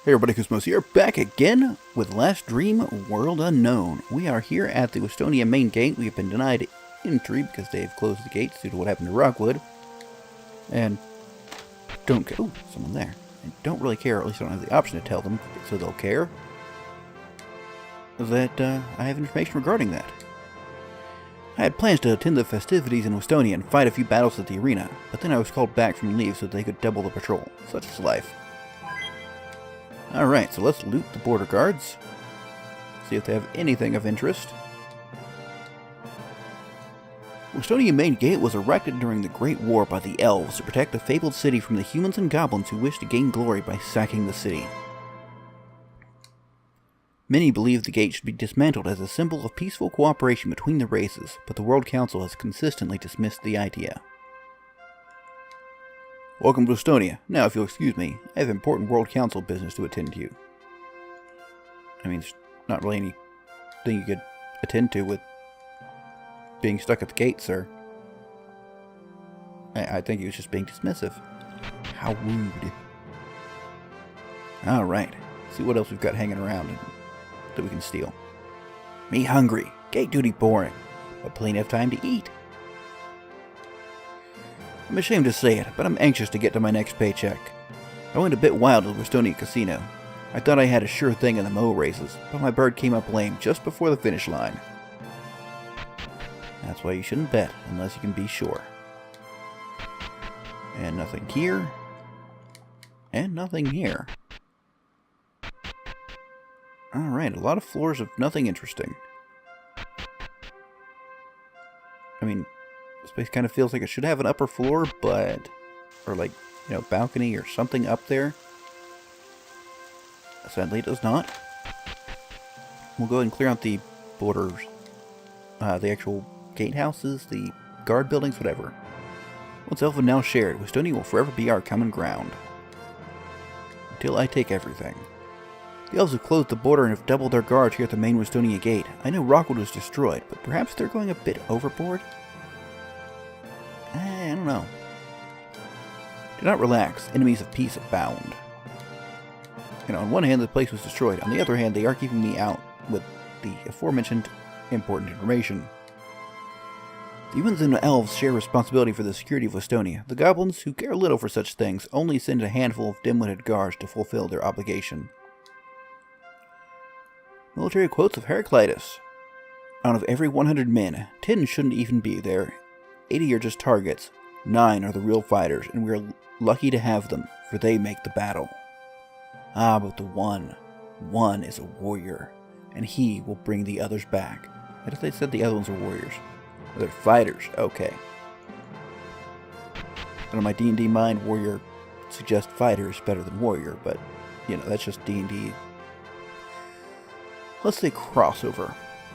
Hey everybody, Koosemose here, back again with Last Dream World Unknown. We are here at the Westonia main gate. We have been denied entry because they've closed the gates due to what happened to Rockwood. And don't care. Oh, someone there. And don't really care, or at least I don't have the option to tell them, so they'll care, that I have information regarding that. I had plans to attend the festivities in Westonia and fight a few battles at the arena, but then I was called back from leave so they could double the patrol. Such is life. Alright, so let's loot the border guards. See if they have anything of interest. Westonia Main Gate was erected during the Great War by the Elves to protect the fabled city from the humans and goblins who wished to gain glory by sacking the city. Many believe the gate should be dismantled as a symbol of peaceful cooperation between the races, but the World Council has consistently dismissed the idea. Welcome to Westonia. Now, if you'll excuse me, I have important World Council business to attend to. I mean, there's not really anything you could attend to with being stuck at the gate, sir. I think he was just being dismissive. How rude. Alright, see what else we've got hanging around that we can steal. Me hungry. Gate duty boring. But plenty of time to eat. I'm ashamed to say it, but I'm anxious to get to my next paycheck. I went a bit wild at the Westonia Casino. I thought I had a sure thing in the mow races, but my bird came up lame just before the finish line. That's why you shouldn't bet, unless you can be sure. And nothing here. And nothing here. Alright, a lot of floors of nothing interesting. I mean, this place kind of feels like it should have an upper floor, but... or like, you know, balcony or something up there. Sadly, it does not. We'll go ahead and clear out the borders. The actual gatehouses, the guard buildings, whatever. Once Elven now shared, Westonia will forever be our common ground. Until I take everything. The elves have closed the border and have doubled their guards here at the main Westonia gate. I know Rockwood was destroyed, but perhaps they're going a bit overboard? I don't know. Do not relax. Enemies of peace abound. You know, on one hand, the place was destroyed. On the other hand, they are keeping me out with the aforementioned important information. The humans and elves share responsibility for the security of Westonia. The goblins, who care little for such things, only send a handful of dim-witted guards to fulfill their obligation. Military quotes of Heraclitus. Out of every 100 men, 10 shouldn't even be there. 80 are just targets. 9 are the real fighters, and we are lucky to have them, for they make the battle. Ah, but the one is a warrior, and he will bring the others back. I thought they said the other ones were warriors. They're fighters, okay. But in my D&D mind, warrior suggests fighter is better than warrior, but, you know, that's just D&D. Let's say crossover.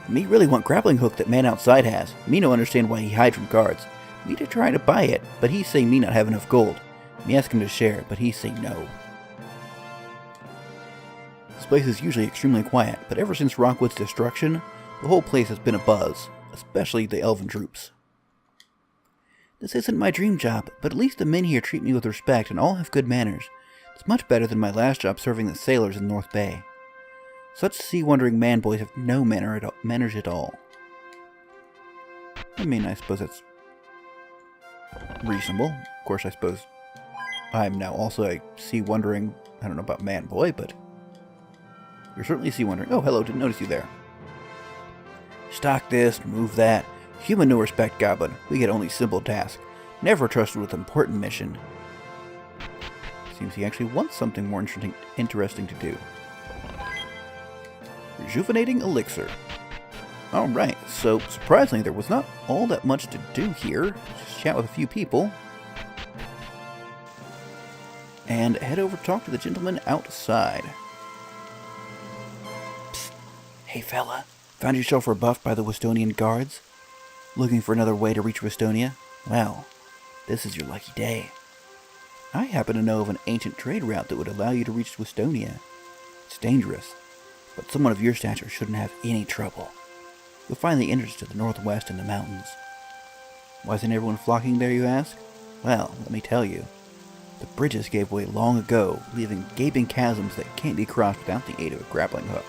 Me really want grappling hook that man outside has. Me no understand why he hide from guards. Me to try to buy it, but he say me not have enough gold. Me ask him to share, but he say no. This place is usually extremely quiet, but ever since Rockwood's destruction, the whole place has been abuzz, especially the elven troops. This isn't my dream job, but at least the men here treat me with respect and all have good manners. It's much better than my last job serving the sailors in North Bay. Such sea-wandering man-boys have no manners at all. I mean, I suppose that's reasonable. Of course, I suppose I'm now also a sea-wandering, I don't know about man-boy, but you're certainly sea-wandering. Oh, hello, didn't notice you there. Stock this, move that. Human no respect, goblin. We get only simple tasks. Never trusted with important mission. Seems he actually wants something more interesting to do. Rejuvenating elixir. Alright, so surprisingly there was not all that much to do here. Just chat with a few people. And head over to talk to the gentleman outside. Psst. Hey fella, found yourself rebuffed by the Westonian guards? Looking for another way to reach Westonia? Well, this is your lucky day. I happen to know of an ancient trade route that would allow you to reach Westonia. It's dangerous, but someone of your stature shouldn't have any trouble. You'll find the entrance to the northwest in the mountains. Why isn't everyone flocking there, you ask? Well, let me tell you. The bridges gave way long ago, leaving gaping chasms that can't be crossed without the aid of a grappling hook.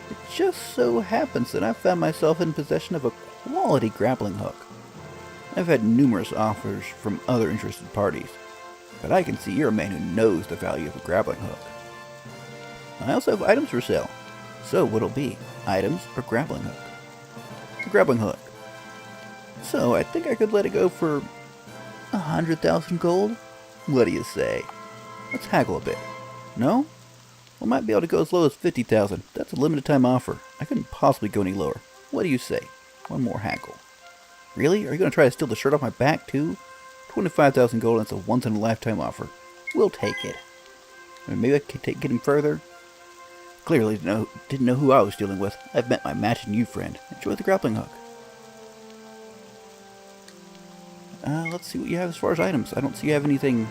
It just so happens that I found myself in possession of a quality grappling hook. I've had numerous offers from other interested parties, but I can see you're a man who knows the value of a grappling hook. I also have items for sale, so what'll be, items or grappling hook? The grappling hook. So I think I could let it go for 100,000 gold? What do you say? Let's haggle a bit. No? We might be able to go as low as 50,000. That's a limited time offer. I couldn't possibly go any lower. What do you say? One more haggle. Really? Are you going to try to steal the shirt off my back too? 25,000 gold, and it's a once in a lifetime offer. We'll take it. I mean, maybe I could get him further? Clearly didn't know who I was dealing with. I've met my match in you, friend. Enjoy the grappling hook. Let's see what you have as far as items. I don't see you have anything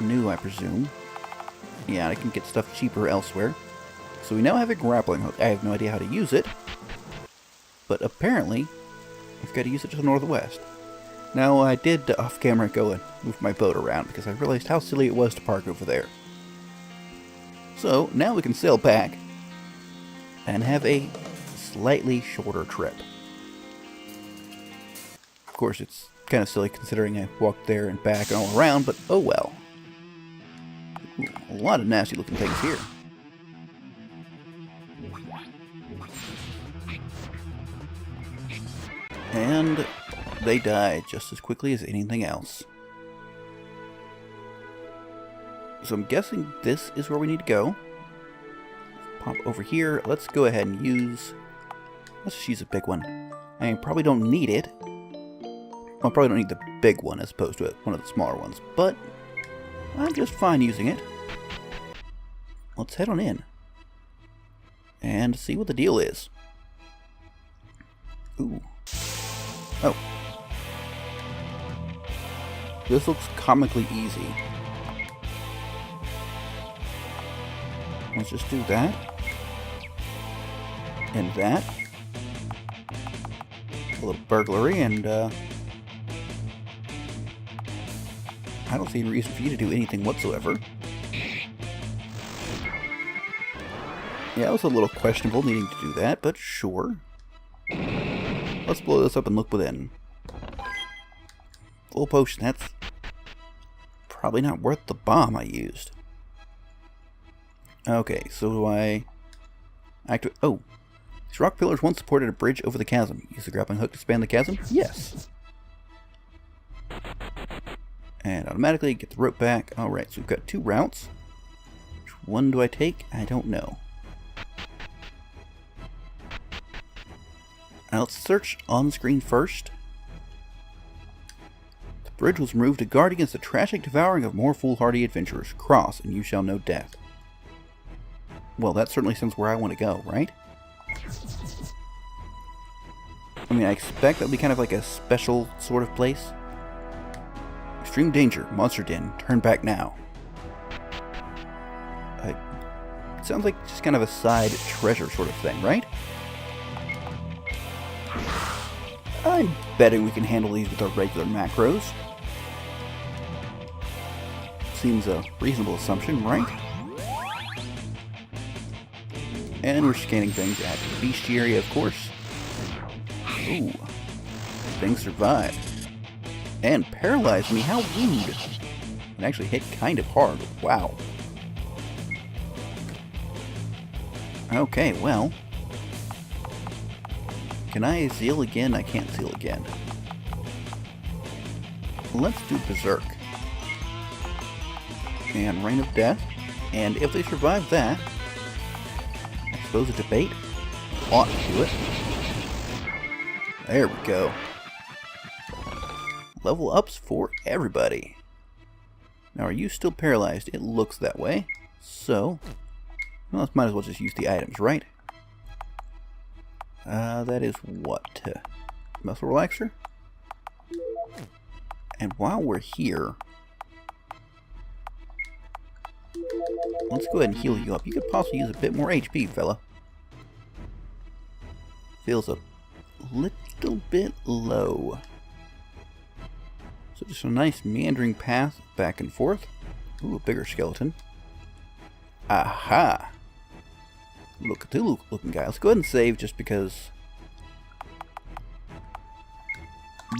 new, I presume. Yeah, I can get stuff cheaper elsewhere. So we now have a grappling hook. I have no idea how to use it. But apparently, I've got to use it to the northwest. Now, I did off-camera go and move my boat around because I realized how silly it was to park over there. So, now we can sail back and have a slightly shorter trip. Of course, it's kind of silly considering I walked there and back and all around, but oh well. Ooh, a lot of nasty looking things here. And they die just as quickly as anything else. So I'm guessing this is where we need to go. Pop over here. Let's go ahead and let's just use a big one. I probably don't need it. Well, I probably don't need the big one as opposed to one of the smaller ones, but I'm just fine using it. Let's head on in and see what the deal is. Ooh. Oh. This looks comically easy. Let's just do that. And that. A little burglary, and I don't see any reason for you to do anything whatsoever. Yeah, it was a little questionable needing to do that, but sure. Let's blow this up and look within. Full potion, that's probably not worth the bomb I used. Okay, so do I activate... Oh, these rock pillars once supported a bridge over the chasm. Use the grappling hook to span the chasm? Yes. And automatically get the rope back. Alright, so we've got 2 routes. Which one do I take? I don't know. Now let's search on screen first. The bridge was removed to guard against the tragic devouring of more foolhardy adventurers. Cross, and you shall know death. Well, that certainly sounds where I want to go, right? I mean, I expect that'll be kind of like a special sort of place. Extreme danger, monster den, turn back now. It sounds like just kind of a side treasure sort of thing, right? I'm betting we can handle these with our regular macros. Seems a reasonable assumption, right? And we're scanning things at the bestiary, of course. Ooh. Things survived. And paralyzed me, how rude. It actually hit kind of hard, wow. Okay, well. Can I zeal again? I can't zeal again. Let's do Berserk. And Reign of Death. And if they survive that, I suppose a debate ought to do it. There we go. Level ups for everybody. Now, are you still paralyzed? It looks that way. So, well, let's might as well just use the items, right? That is what? Muscle relaxer? And while we're here, let's go ahead and heal you up. You could possibly use a bit more HP, fella. Feels a little bit low. So just a nice meandering path back and forth. Ooh, a bigger skeleton. Aha! Look at the looking guy. Let's go ahead and save just because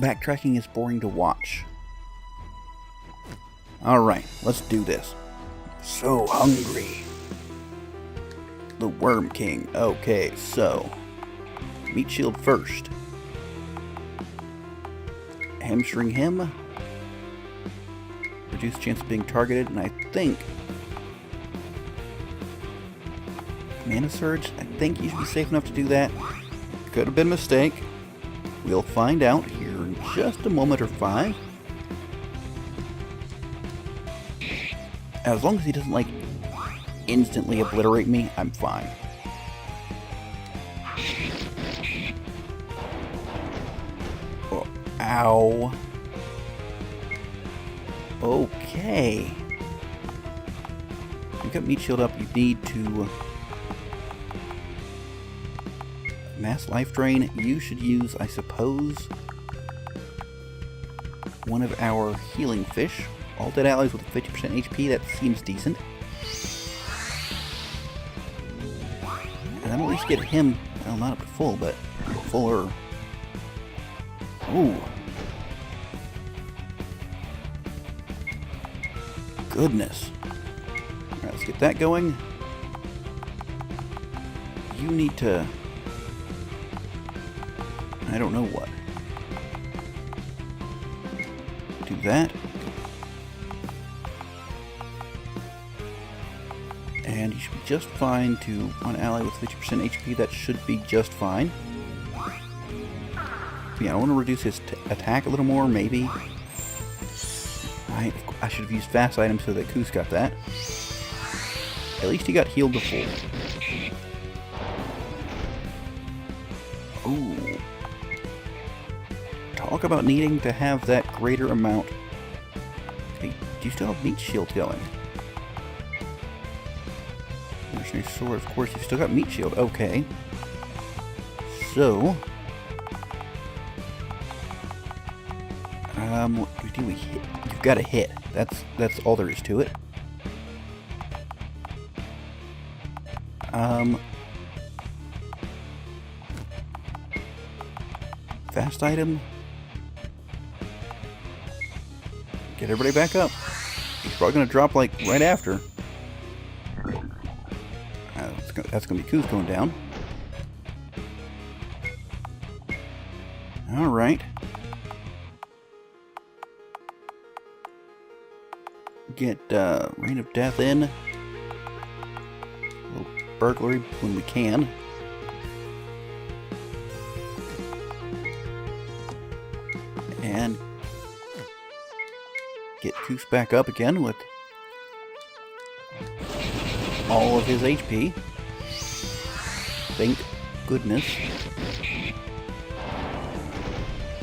backtracking is boring to watch. Alright, let's do this. So hungry. The Worm King. Okay, so meat shield first. Hamstring him. Reduce chance of being targeted, and I think Mana Surge, I think you should be safe enough to do that. Could have been a mistake. We'll find out here in just a moment or 5. As long as he doesn't, like, instantly obliterate me, I'm fine. Oh, ow. Okay. You've got meat shield up, you need to mass life drain. You should use, I suppose, one of our healing fish. All dead allies with 50% HP, that seems decent. And then at least get him, well, not up to full, but fuller. Ooh. Goodness. Alright, let's get that going. You need to... I don't know what. Do that. And you should be just fine to one ally with 50% HP. That should be just fine. Yeah, I want to reduce his attack a little more, maybe. I should have used fast items so that Koos got that. At least he got healed to full. Ooh. Talk about needing to have that greater amount. Okay, do you still have meat shield going? Mercenary sword, of course, you've still got meat shield. Okay. So... what do we hit? You've got to hit. That's all there is to it. Fast item. Get everybody back up. He's probably going to drop, like, right after. That's going to be Koos going down. Alright. Get Rain of Death in. A little burglary when we can. And get Koos back up again with all of his HP. Thank goodness.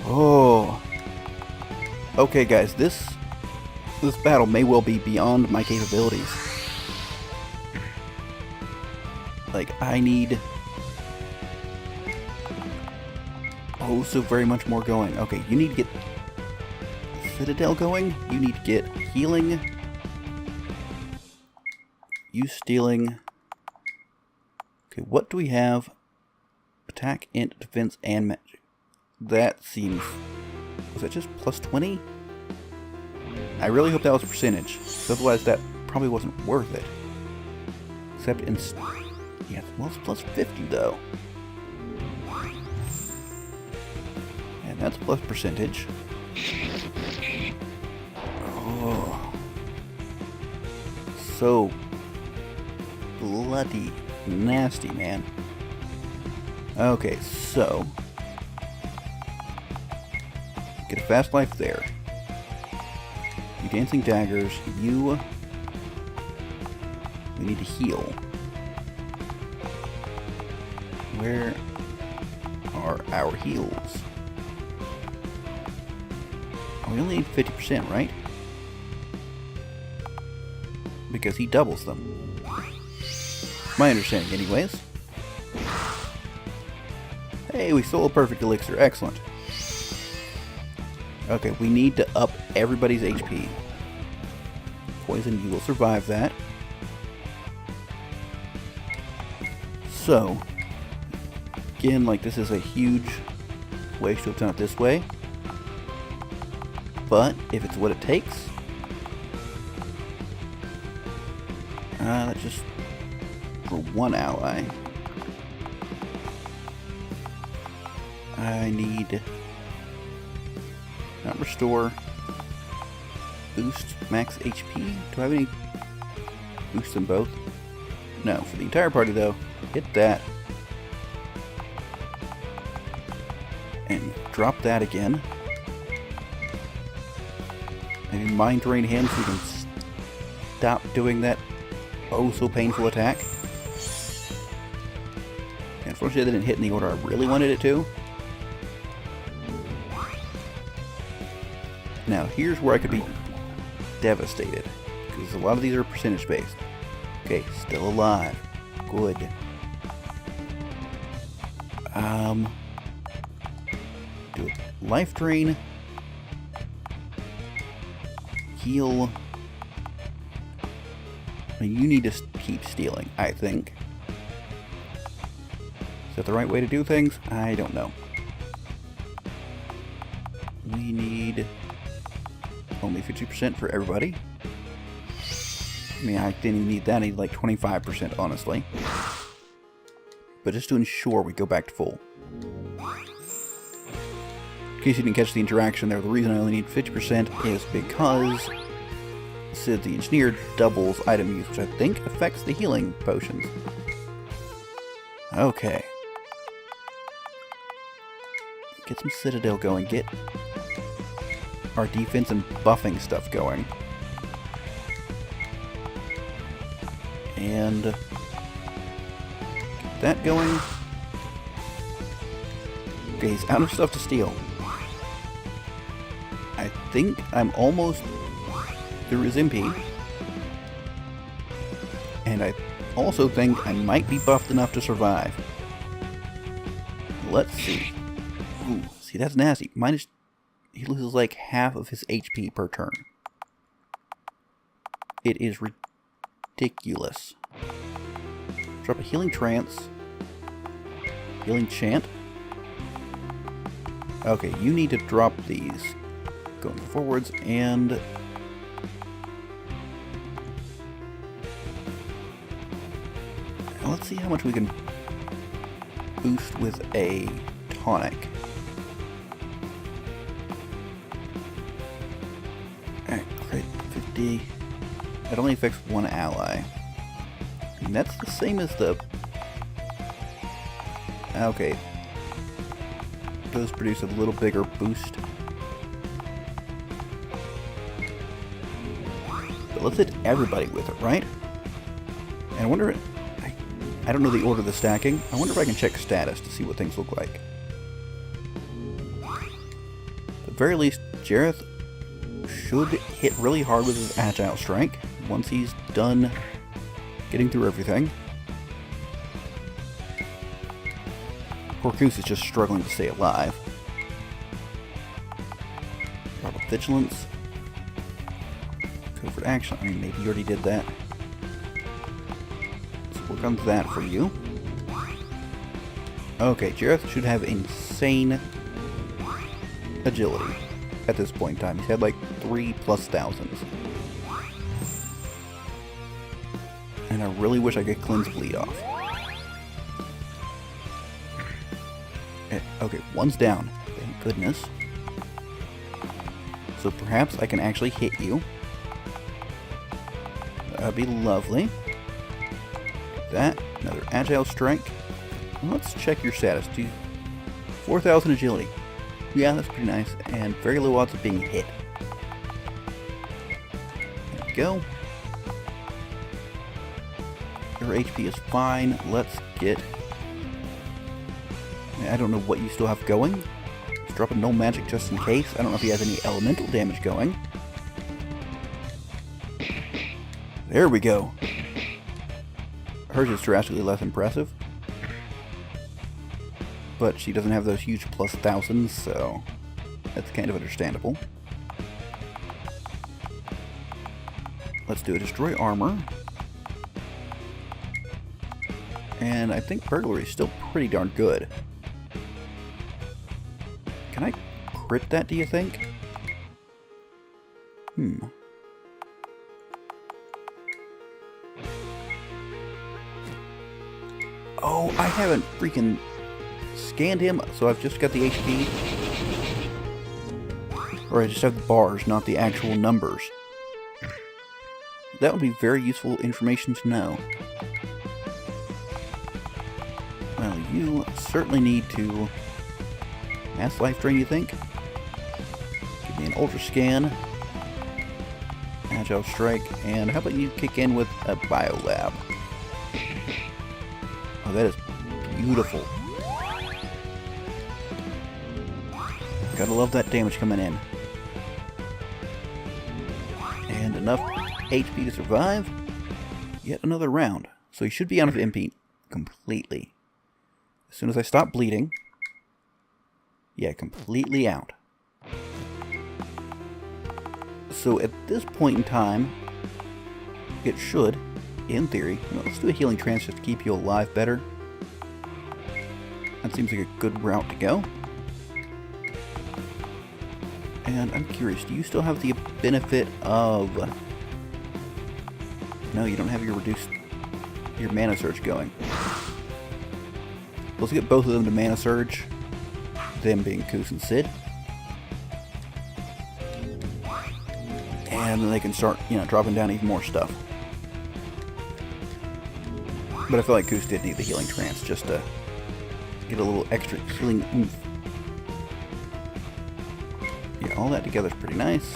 Oh. Okay, guys, this battle may well be beyond my capabilities. Like, I need oh so very much more going. Okay, you need to get Citadel going. You need to get healing. You stealing. Okay, what do we have? Attack, int, defense, and magic. That seems... was that just plus 20? I really hope that was a percentage. Otherwise, that probably wasn't worth it. Except in... yeah, well, it's plus 50, though. And that's plus percentage. Oh. So... bloody nasty, man. Okay, so... get a fast life there. You dancing daggers, you... we need to heal. Where are our heals? We only need 50%, right? Because he doubles them. My understanding, anyways. Hey, we stole a perfect elixir. Excellent. Okay, we need to up everybody's HP. Poison, you will survive that. So, again, like, this is a huge waste to have done it this way. But, if it's what it takes... that's just for one ally. I need... not restore. Boost max HP. Do I have any boost them both? No, for the entire party though. Hit that. And drop that again. Maybe mind drain him so he can stop doing that oh so painful attack. Unfortunately, it didn't hit in the order I really wanted it to. Now, here's where I could be devastated, because a lot of these are percentage based. Okay, still alive. Good. Do a life drain. Heal. I mean, you need to keep stealing, I think. Is that the right way to do things? I don't know. We need only 50% for everybody. I mean, I didn't even need that. I need like 25%, honestly. But just to ensure we go back to full. In case you didn't catch the interaction there, the reason I only need 50% is because Sid the Engineer doubles item use, which I think affects the healing potions. Okay. Get some Citadel going. Get our defense and buffing stuff going. And get that going. Okay, he's out of stuff to steal. I think I'm almost through his MP. And I also think I might be buffed enough to survive. Let's see. Ooh, see, that's nasty. He loses like half of his HP per turn. It is ridiculous. Drop a healing trance. Healing chant. Okay, you need to drop these. Going forwards and... let's see how much we can boost with a tonic. Alright, crit 50. It only affects one ally. And that's the same as the... okay. Those produce a little bigger boost. But let's hit everybody with it, right? And I wonder... I don't know the order of the stacking. I wonder if I can check status to see what things look like. At the very least, Jareth should hit really hard with his Agile Strike once he's done getting through everything. Poor Koos is just struggling to stay alive. Drop a Vigilance. Covert Action. I mean, maybe you already did that. Work on that for you. Okay, Jareth should have insane agility at this point in time. He's had like 3,000+. And I really wish I could cleanse bleed off. Okay, one's down. Thank goodness. So perhaps I can actually hit you. That'd be lovely. That, another Agile Strike. Let's check your status. 4,000 agility. Yeah, that's pretty nice. And very low odds of being hit. There we go. Your HP is fine. Let's get... I don't know what you still have going. Let's drop a no magic just in case. I don't know if he has any elemental damage going. There we go. Hers is drastically less impressive. But she doesn't have those huge +1000s, so... That's kind of understandable. Let's do a destroy armor. And I think burglary is still pretty darn good. Can I crit that, do you think? Oh, I haven't freaking scanned him, so I've just got the HP. Or I just have the bars, not the actual numbers. That would be very useful information to know. Well, you certainly need to... Mass life drain, you think? Give me an ultra scan. Agile strike. And how about you kick in with a biolab? Oh, that is beautiful. Gotta love that damage coming in. And enough HP to survive. Yet another round. So you should be out of MP completely. As soon as I stop bleeding. Yeah, completely out. So at this point in time, it should, in theory, let's do a healing trance just to keep you alive better. That seems like a good route to go. And I'm curious, do you still have the benefit of... No, you don't have your mana surge going. Let's get both of them to mana surge. Them being Koos and Sid. And then they can start, dropping down even more stuff. But I feel like Koos did need the healing trance just to get a little extra healing oomph. Yeah, all that together is pretty nice.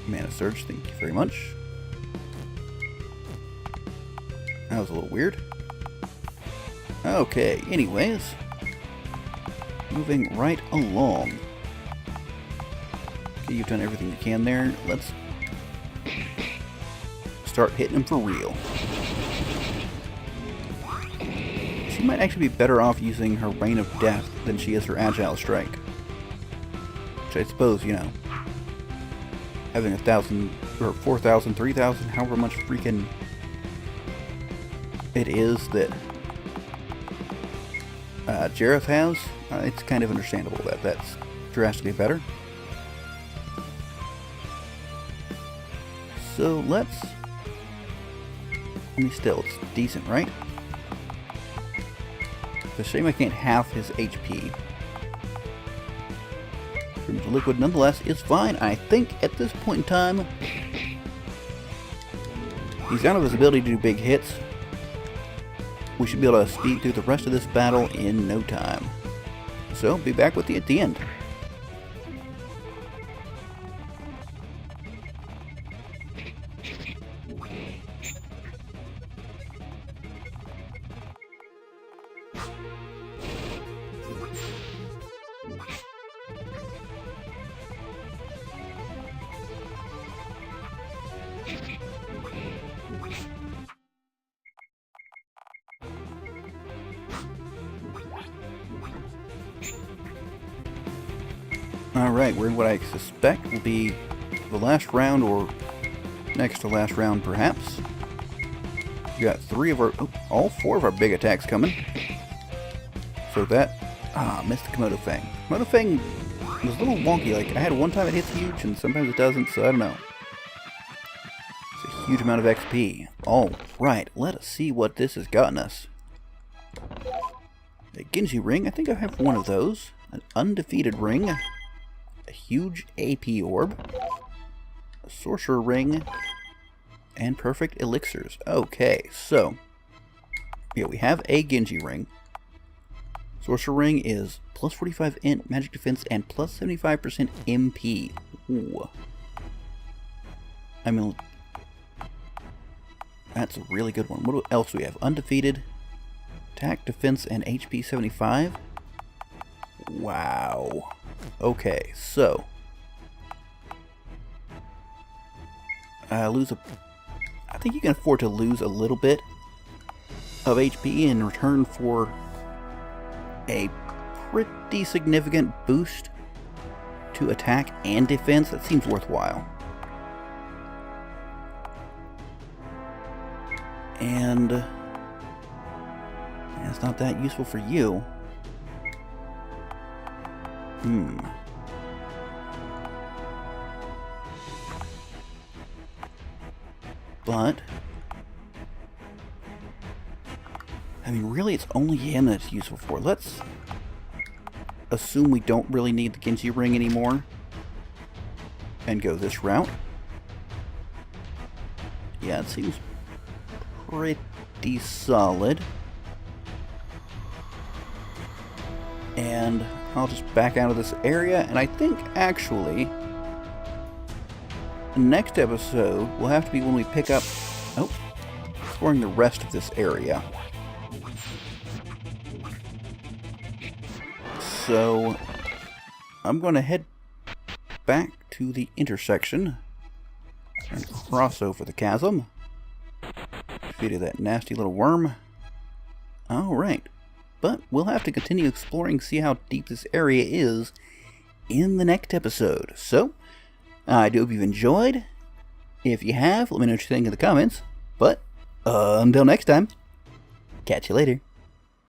Mana surge, thank you very much. That was a little weird. Okay, anyways. Moving right along. Okay, you've done everything you can there. Let's start hitting them for real. She might actually be better off using her Rain of Death than she is her Agile Strike. Which I suppose, having 1,000 or 4,000, 3,000, however much freaking it is that Jareth has, it's kind of understandable that that's drastically better. So let's... still, it's decent, right? It's a shame I can't half his HP. Crimson Liquid, nonetheless, is fine. I think at this point in time, he's out of his ability to do big hits. We should be able to speed through the rest of this battle in no time. So, be back with you at the end. Alright, we're in what I suspect will be the last round, or next to last round perhaps. We got all four of our big attacks coming. So that, missed the Komodo Fang. Komodo Fang was a little wonky, like I had one time it hits huge and sometimes it doesn't, so I don't know. It's a huge amount of XP. Alright, let us see what this has gotten us. A Genji ring, I think I have one of those. An undefeated ring. A huge AP orb. A sorcerer ring. And perfect elixirs. Okay, so yeah, we have a Genji ring. Sorcerer ring is plus 45 int magic defense and plus 75% MP. Ooh. I mean, that's a really good one. What else do we have? Undefeated. Attack, defense, and HP 75. Wow. Okay, so I think you can afford to lose a little bit of HP in return for a pretty significant boost to attack and defense. That seems worthwhile. And it's not that useful for you. But I mean, really, it's only him that it's useful for. Let's assume we don't really need the Genji ring anymore and go this route. Yeah, it seems pretty solid. And I'll just back out of this area, and I think actually the next episode will have to be when we pick up exploring the rest of this area. So I'm going to head back to the intersection and cross over the chasm. Defeated that nasty little worm. Alright. But we'll have to continue exploring, see how deep this area is in the next episode. So, I do hope you've enjoyed. If you have, let me know what you think in the comments. But, until next time, catch you later.